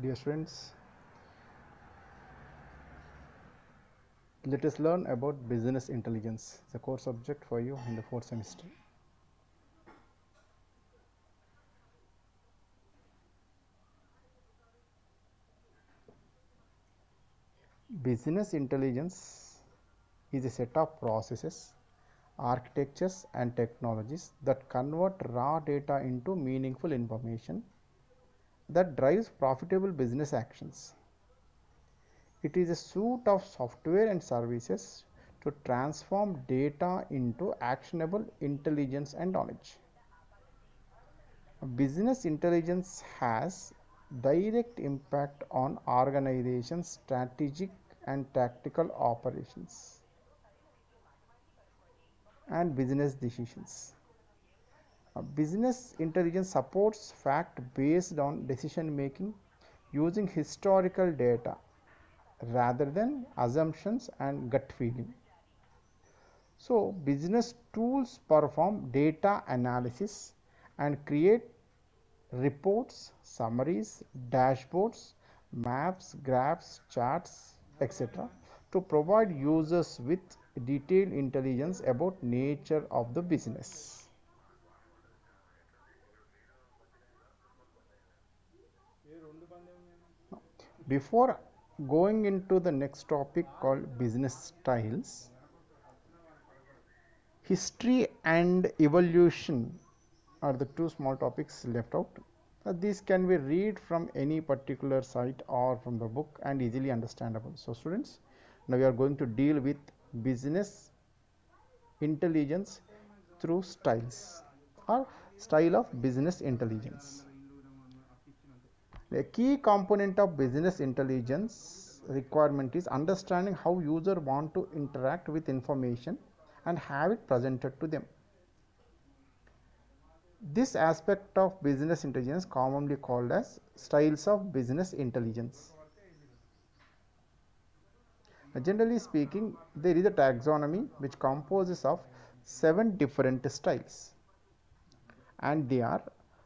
Dear students, let us learn about business intelligence, the core subject for you in the fourth semester. Business intelligence is a set of processes, architectures, and technologies that convert raw data into meaningful information that drives profitable business actions. It is a suite of software and services to transform data into actionable intelligence and knowledge. Business intelligence has direct impact on organizations' strategic and tactical operations and business decisions. Business intelligence supports fact-based on decision making using historical data rather than assumptions and gut feeling. So, business tools perform data analysis and create reports, summaries, dashboards, maps, graphs, charts, etc. to provide users with detailed intelligence about nature of the business. Before going into the next topic called business styles, history and evolution are the two small topics left out. These can be read from any particular site or from the book and easily understandable. So students, now we are going to deal with business intelligence through styles or style of business intelligence. A key component of business intelligence requirement is understanding how user want to interact with information and have it presented to them. This aspect of business intelligence commonly called as styles of business intelligence. Generally speaking, there is a taxonomy which composes of 7 different styles, and they are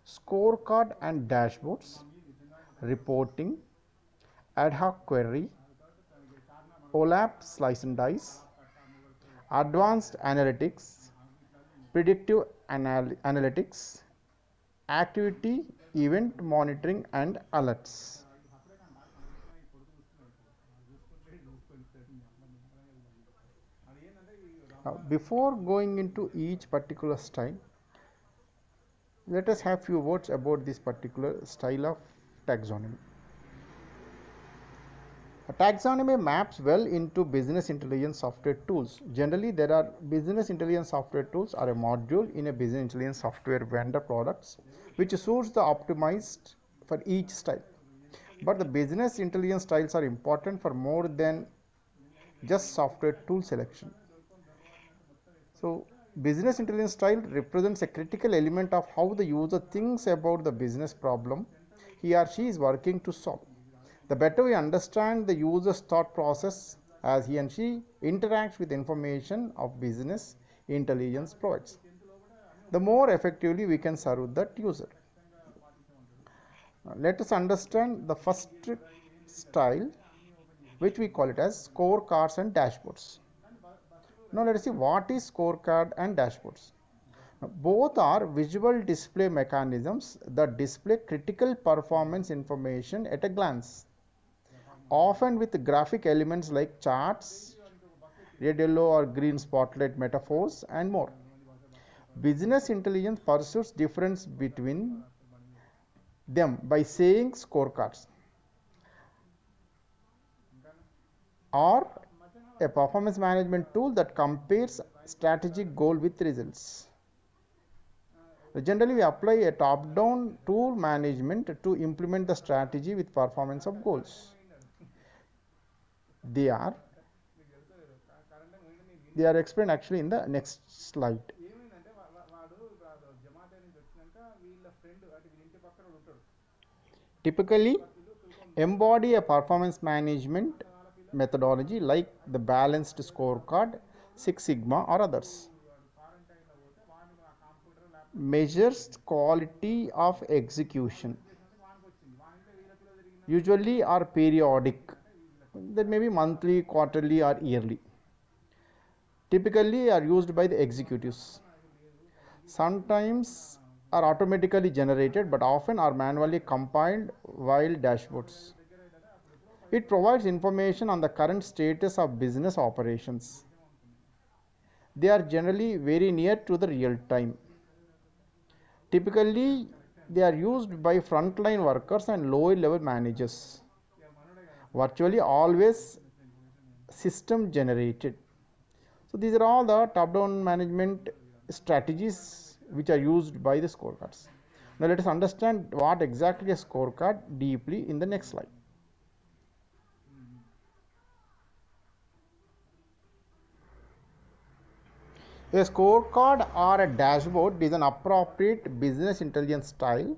scorecard and dashboards, reporting, ad hoc query, OLAP slice and dice, advanced analytics, predictive analytics, activity event monitoring, and alerts. Before going into each particular style, let us have few words about this particular style of taxonomy. A taxonomy maps well into business intelligence software tools. Generally, there are business intelligence software tools are a module in a business intelligence software vendor products which suits the optimized for each style. But the business intelligence styles are important for more than just software tool selection. So, business intelligence style represents a critical element of how the user thinks about the business problem he or she is working to solve. The better we understand the user's thought process as he and she interacts with information of business intelligence provides, the more effectively we can serve that user. Let us understand the first style, which we call it as scorecards and dashboards. Now let us see what is scorecard and dashboards. Both are visual display mechanisms that display critical performance information at a glance, often with graphic elements like charts, red, yellow, or green spotlight metaphors, and more. Business intelligence pursues difference between them by saying scorecards or a performance management tool that compares strategic goal with results. Generally, we apply a top-down tool management to implement the strategy with performance of goals. They are explained actually in the next slide. Typically embody a performance management methodology like the balanced scorecard, Six Sigma, or others. Measures quality of execution. usually are periodic, that may be monthly, quarterly or yearly, typically are used by the executives. Sometimes are automatically generated but often are manually compiled while dashboards. It provides information on the current status of business operations. They are generally very near to the real time. Typically, they are used by frontline workers and lower level managers. Virtually always system generated. So these are all the top down management strategies which are used by the scorecards. Now let us understand what exactly a scorecard deeply in the next slide. A scorecard or a dashboard is an appropriate business intelligence style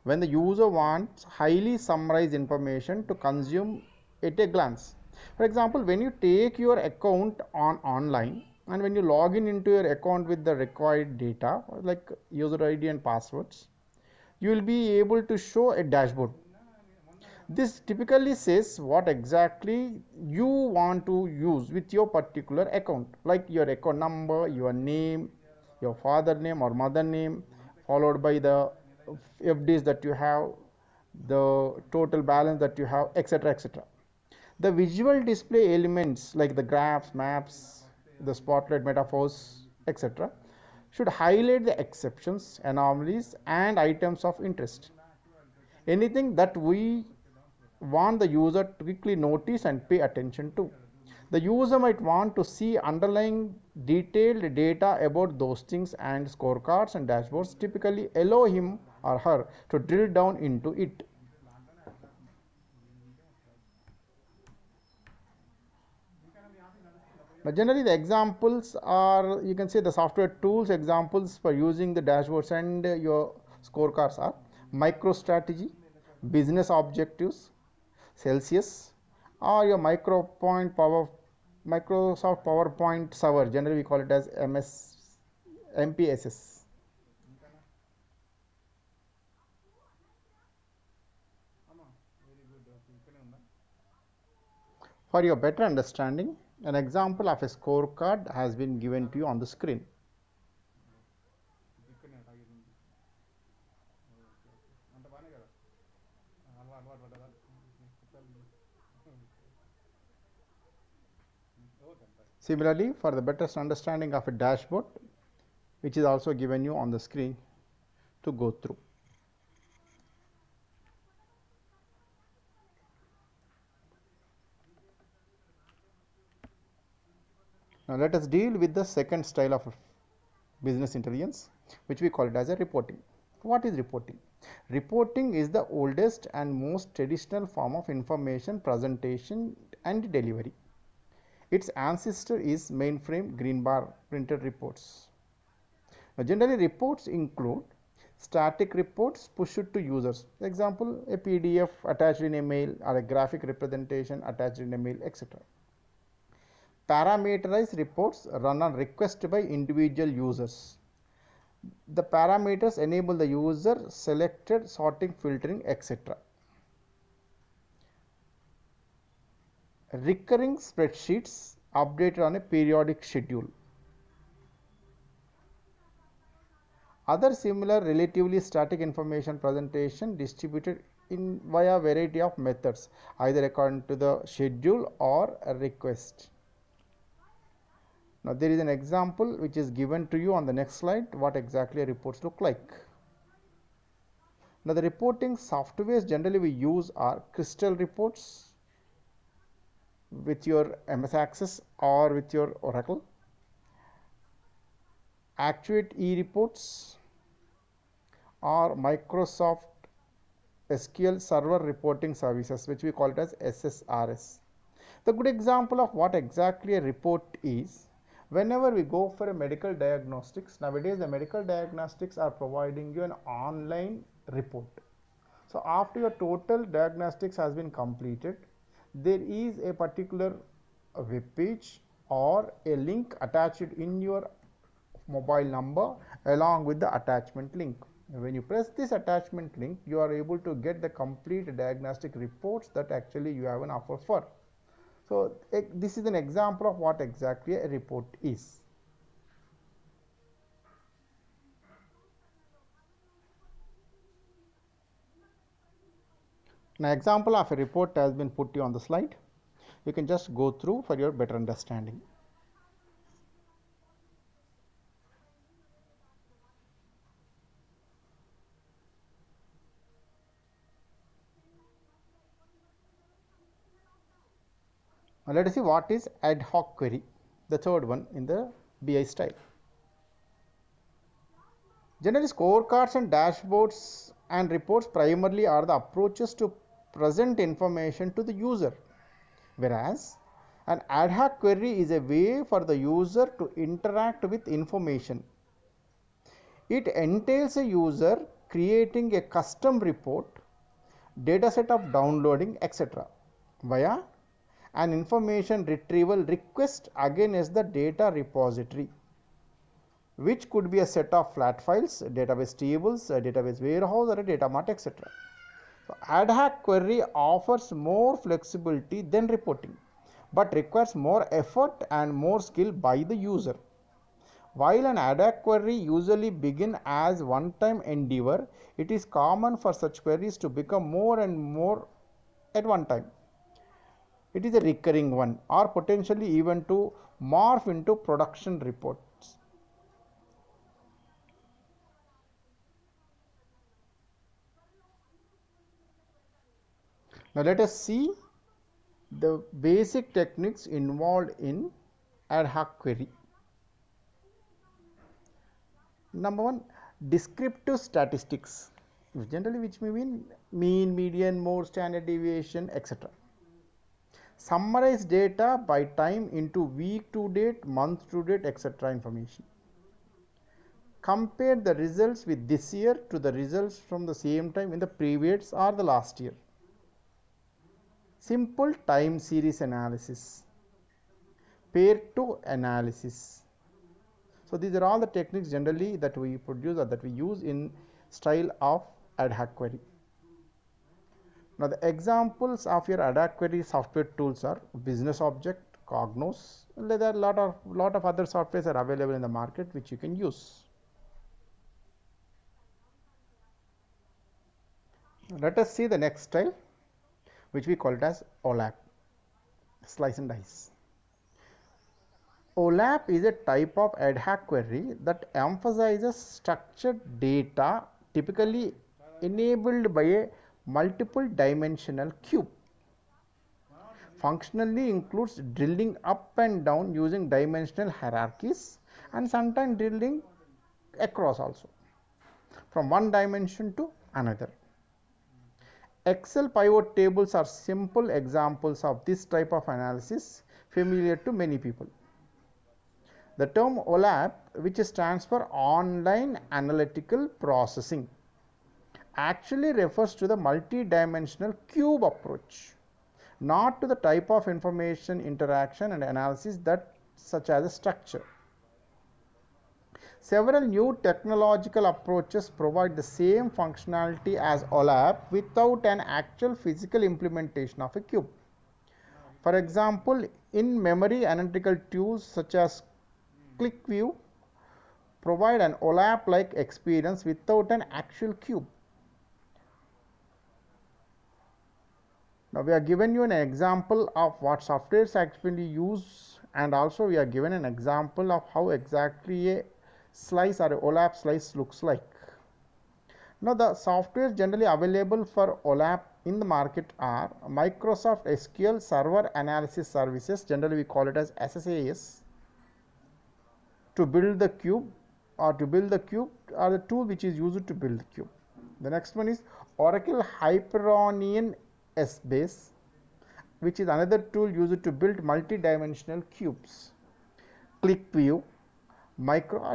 when the user wants highly summarized information to consume at a glance. For example, when you take your account on online and when you log in into your account with the required data like user ID and passwords, you will be able to show a dashboard. This typically says what exactly you want to use with your particular account, like your account number, your name, your father name or mother name, followed by the FDs that you have, the total balance that you have, etc. etc. The visual display elements like the graphs, maps, the spotlight metaphors, etc., should highlight the exceptions, anomalies, and items of interest. Anything that we want the user to quickly notice and pay attention to. The user might want to see underlying detailed data about those things, and scorecards and dashboards typically allow him or her to drill down into it. Now, generally, the examples are, you can say, the software tools examples for using the dashboards and your scorecards are MicroStrategy, Business Objectives, Celsius, or your Microsoft PowerPoint server. Generally, we call it as MPSS. For your better understanding, an example of a scorecard has been given to you on the screen. Similarly, for the better understanding of a dashboard, which is also given you on the screen to go through. Now let us deal with the second style of business intelligence, which we call it as a reporting. What is reporting? Reporting is the oldest and most traditional form of information presentation and delivery. Its ancestor is mainframe green bar printed reports. Now, generally, reports include static reports pushed to users. For example, a PDF attached in a mail or a graphic representation attached in a mail, etc. Parameterized reports run on request by individual users. The parameters enable the user selected, sorting, filtering, etc. Recurring spreadsheets updated on a periodic schedule. Other similar relatively static information presentation distributed in via variety of methods, either according to the schedule or a request. Now there is an example which is given to you on the next slide, what exactly reports look like. Now the reporting softwares generally we use are Crystal reports with your MS Access or with your Oracle, Actuate e-reports, or Microsoft SQL Server Reporting Services, which we call it as SSRS. The good example of what exactly a report is, whenever we go for a medical diagnostics, nowadays the medical diagnostics are providing you an online report. So after your total diagnostics has been completed, there is a particular web page or a link attached in your mobile number along with the attachment link. When you press this attachment link, you are able to get the complete diagnostic reports that actually you have an offer for. So this is an example of what exactly a report is. An example of a report has been put on the slide. You can just go through for your better understanding. Now let us see what is ad hoc query, the third one in the BI style. Generally, scorecards and dashboards and reports primarily are the approaches to present information to the user, whereas an ad hoc query is a way for the user to interact with information. It entails a user creating a custom report, dataset of downloading, etc. via an information retrieval request against the data repository, which could be a set of flat files, database tables, a database warehouse, or a data mart, etc. So ad hoc query offers more flexibility than reporting, but requires more effort and more skill by the user. While an ad hoc query usually begins as one-time endeavor, it is common for such queries to become more and more at one time. It is a recurring one, or potentially even to morph into production reports. Now let us see the basic techniques involved in ad hoc query. Number one, descriptive statistics, generally which may mean mean, median, mode, standard deviation, etc. Summarize data by time into week to date, month to date, etc. information. Compare the results with this year to the results from the same time in the previous or the last year. Simple time series analysis, pair to analysis. So these are all the techniques generally that we produce or that we use in style of ad hoc query. Now the examples of your ad hoc query software tools are Business Object, Cognos. There are lot of other softwares are available in the market which you can use. Let us see the next style, which we call it as OLAP, slice and dice. OLAP is a type of ad hoc query that emphasizes structured data, typically enabled by a multiple dimensional cube. Functionally includes drilling up and down using dimensional hierarchies, and sometimes drilling across also from one dimension to another. Excel pivot tables are simple examples of this type of analysis, familiar to many people. The term OLAP, which stands for Online Analytical Processing, actually refers to the multi-dimensional cube approach, not to the type of information interaction and analysis that such as a structure. Several new technological approaches provide the same functionality as OLAP without an actual physical implementation of a cube. For example, in-memory analytical tools such as QlikView provide an OLAP-like experience without an actual cube. Now we are given you an example of what softwares actually use, and also we are given an example of how exactly a slice or a OLAP slice looks like. Now the software generally available for OLAP in the market are Microsoft SQL Server Analysis Services, generally we call it as SSAS, to build the cube or the tool which is used to build the cube. The next one is Oracle Hyperion Essbase, which is another tool used to build multi-dimensional cubes. QlikView,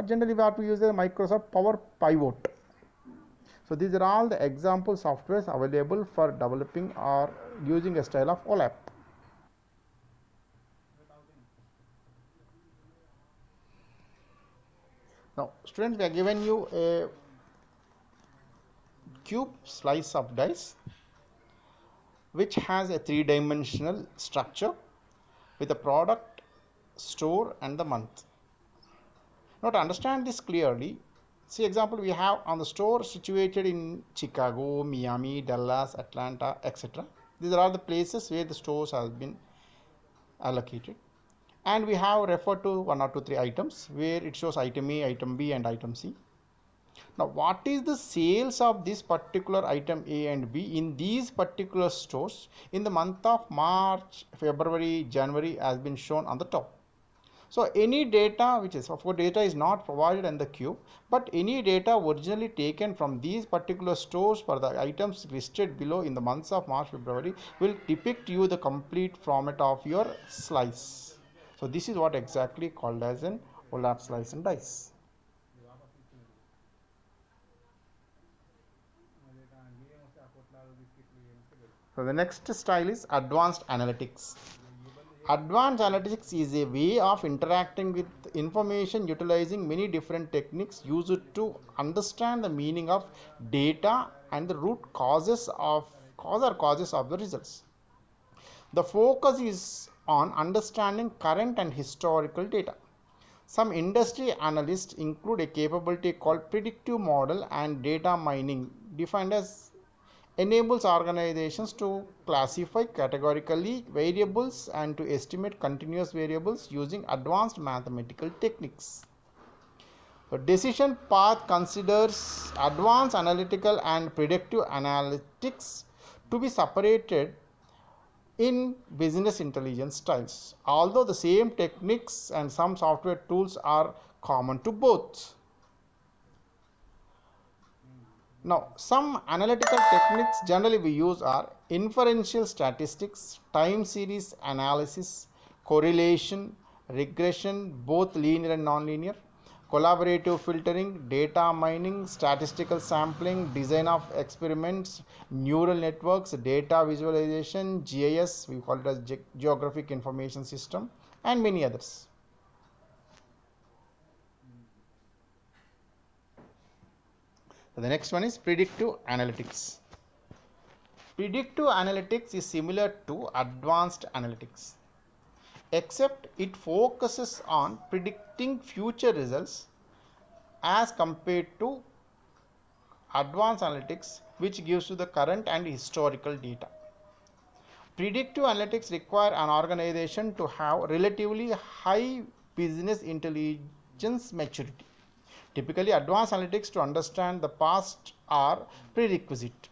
generally what we use is Microsoft Power Pivot. So these are all the example softwares available for developing or using a style of OLAP. Now students, we have given you a cube slice of dice which has a three-dimensional structure with the product, store and the month. Now to understand this clearly, see example we have on the store situated in Chicago, Miami, Dallas, Atlanta, etc. These are all the places where the stores have been allocated. And we have referred to 1 or 2, 3 items where it shows item A, item B and item C. Now what is the sales of this particular item A and B in these particular stores in the month of March, February, January has been shown on the top. So any data, which is of course data is not provided in the cube, but any data originally taken from these particular stores for the items listed below in the months of March, February will depict you the complete format of your slice. So this is what exactly called as an overlap slice and dice. So the next style is advanced analytics. Advanced analytics is a way of interacting with information utilizing many different techniques used to understand the meaning of data and the root causes of the results. The focus is on understanding current and historical data. Some industry analysts include a capability called predictive model and data mining, defined as enables organizations to classify categorically variables and to estimate continuous variables using advanced mathematical techniques. The decision path considers advanced analytical and predictive analytics to be separated in business intelligence styles, although the same techniques and some software tools are common to both. Now, some analytical techniques generally we use are inferential statistics, time series analysis, correlation, regression, both linear and nonlinear, collaborative filtering, data mining, statistical sampling, design of experiments, neural networks, data visualization, GIS, we call it as Geographic Information System, and many others. So the next one is predictive analytics. Predictive analytics is similar to advanced analytics, except it focuses on predicting future results as compared to advanced analytics, which gives you the current and historical data. Predictive analytics require an organization to have relatively high business intelligence maturity. Typically, advanced analytics to understand the past are prerequisite.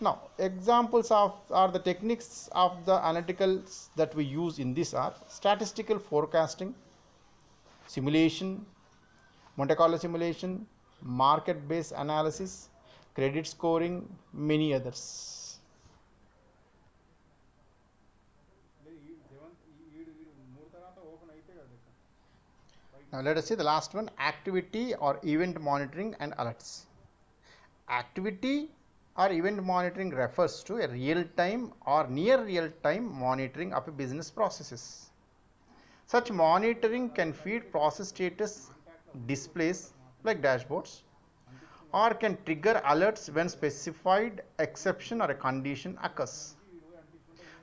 Now, examples are the techniques of the analyticals that we use in this are statistical forecasting, simulation, Monte Carlo simulation, market-based analysis, credit scoring, many others. Now let us see the last one, activity or event monitoring and alerts. Activity or event monitoring refers to a real-time or near real-time monitoring of a business processes. Such monitoring can feed process status displays like dashboards or can trigger alerts when specified exception or a condition occurs.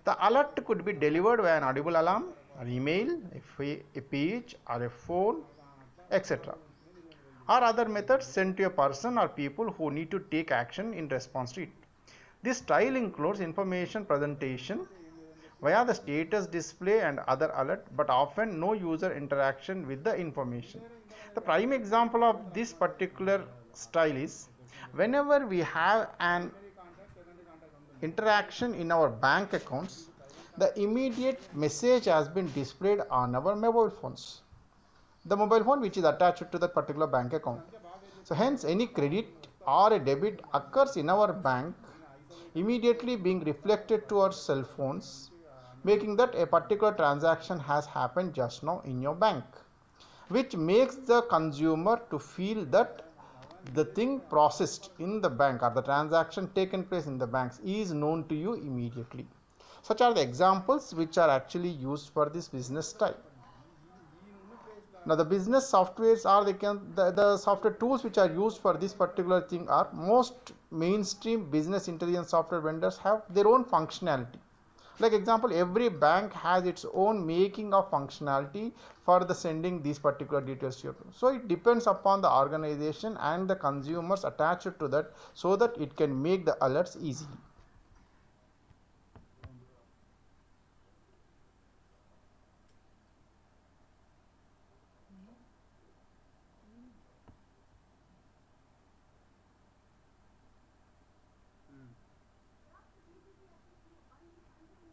The alert could be delivered via an audible alarm, an email, a page or a phone, etc. or other methods sent to a person or people who need to take action in response to it. This style includes information presentation via the status display and other alert, but often no user interaction with the information. The prime example of this particular style is whenever we have an interaction in our bank accounts, the immediate message has been displayed on our mobile phones. The mobile phone which is attached to that particular bank account. So hence any credit or a debit occurs in our bank immediately being reflected to our cell phones, making that a particular transaction has happened just now in your bank, which makes the consumer to feel that the thing processed in the bank or the transaction taken place in the banks is known to you immediately. Such are the examples which are actually used for this business style. Now the business softwares are the software tools which are used for this particular thing are most mainstream business intelligence software vendors have their own functionality. Like example, every bank has its own making of functionality for the sending these particular details to you. So it depends upon the organization and the consumers attached to that, so that it can make the alerts easily.